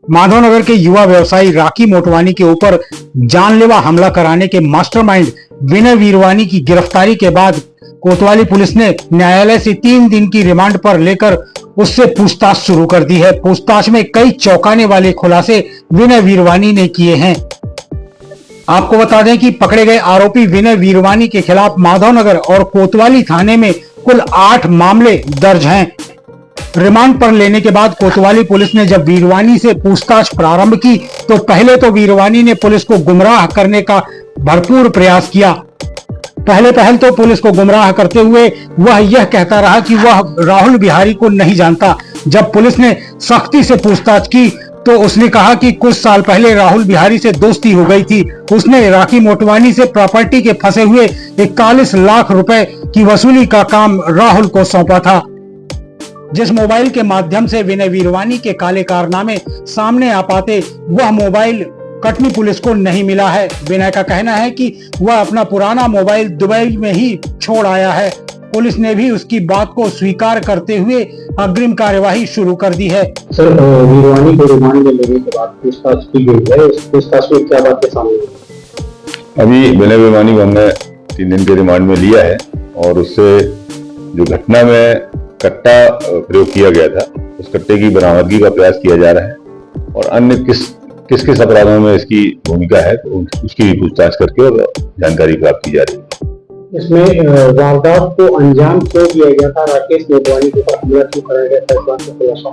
माधवनगर के युवा व्यवसायी राखी मोटवानी के ऊपर जानलेवा हमला कराने के मास्टरमाइंड विनय वीरवानी की गिरफ्तारी के बाद कोतवाली पुलिस ने न्यायालय से 3 दिन की रिमांड पर लेकर उससे पूछताछ शुरू कर दी है। पूछताछ में कई चौंकाने वाले खुलासे विनय वीरवानी ने किए हैं। आपको बता दें कि पकड़े गए आरोपी विनय वीरवानी के खिलाफ माधवनगर और कोतवाली थाने में कुल 8 मामले दर्ज हैं। रिमांड पर लेने के बाद कोतवाली पुलिस ने जब वीरवानी से पूछताछ प्रारंभ की तो पहले तो वीरवानी ने पुलिस को गुमराह करने का भरपूर प्रयास किया। पहल तो पुलिस को गुमराह करते हुए वह यह कहता रहा कि वह राहुल बिहारी को नहीं जानता। जब पुलिस ने सख्ती से पूछताछ की तो उसने कहा कि कुछ साल पहले राहुल बिहारी से दोस्ती हो गई थी। उसने राखी मोटवानी से प्रॉपर्टी के फंसे हुए 41 लाख रुपए की वसूली का काम राहुल को सौंपा था। जिस मोबाइल के माध्यम से विनय वीरवानी के काले कारनामे सामने आ पाते वह मोबाइल कटनी पुलिस को नहीं मिला है। विनय का कहना है कि वह अपना पुराना मोबाइल दुबई में ही छोड़ आया है। पुलिस ने भी उसकी बात को स्वीकार करते हुए अग्रिम कार्यवाही शुरू कर दी है। सर, वीरवानी को रिमांड में लेने के बाद पूछताछ की गई है। इस पूछताछ में क्या बातें सामने आई? अभी विनय वीरवानी को हमने 3 दिन के रिमांड में लिया है और उससे जो घटना में कट्टा प्रयोग किया गया था उस कट्टे की बरामदगी का प्रयास किया जा रहा है और अन्य किस अपराधों में इसकी भूमिका है तो उसकी भी पूछताछ करके और जानकारी प्राप्त की जा रही है। इसमें वारदात को अंजाम क्यों दिया गया था, राकेश मोटवानी के ऊपर हमला क्यों कराया गया था, इस बात का खुलासा?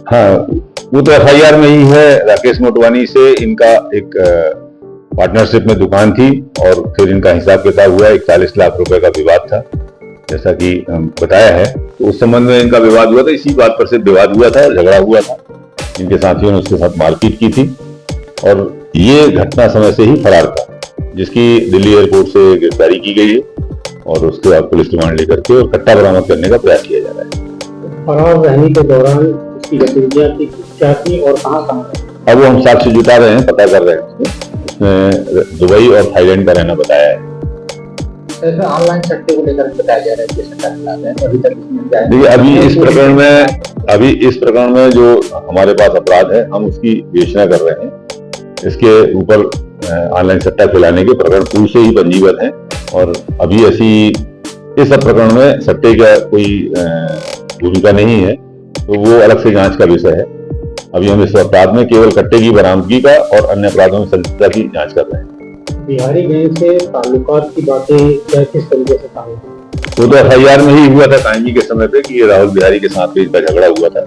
हाँ, वो तो FIR में ही है। राकेश मोटवानी से इनका एक पार्टनरशिप में दुकान थी और फिर इनका हिसाब किताब हुआ। 41 लाख रुपए का विवाद था जैसा कि बताया है। तो उस संबंध में इनका विवाद हुआ था। इसी बात पर से विवाद हुआ था, झगड़ा हुआ था। इनके साथियों ने उसके साथ मारपीट की थी और ये घटना समय से ही फरार था, जिसकी दिल्ली एयरपोर्ट से गिरफ्तारी की गई है और उसके बाद पुलिस रिमांड लेकर के और कट्टा बरामद करने का प्रयास किया जा रहा है। फरार रहने के दौरान उसकी गतिविधियां क्या थी और कहाँ? अब वो हम साक्ष्य जुटा रहे हैं, पता कर रहे हैं। उसने दुबई और थाईलैंड का रहना बताया है। ऑनलाइन सट्टे को लेकर बताया जा रहा है अभी तक। देखिए, अभी इस प्रकरण में जो हमारे पास अपराध है हम उसकी विवेचना कर रहे हैं। इसके ऊपर ऑनलाइन सट्टा खिलाने के प्रकरण पूर्व से ही पंजीबद्ध हैं और अभी इस प्रकरण में सट्टे का कोई भूमिका नहीं है, तो वो अलग से जांच का विषय है। अभी हम इस अपराध में केवल कट्टे की बरामदगी का और अन्य अपराधों में संलिप्तता की जांच कर रहे हैं। बिहारी गैंग से ताल्लुकात की बातें किस तरीके से सामने? वो तो FIR में ही हुआ था कांजी के समय पे कि राहुल बिहारी के साथ भी इसका झगड़ा हुआ था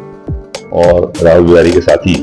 और राहुल बिहारी के साथी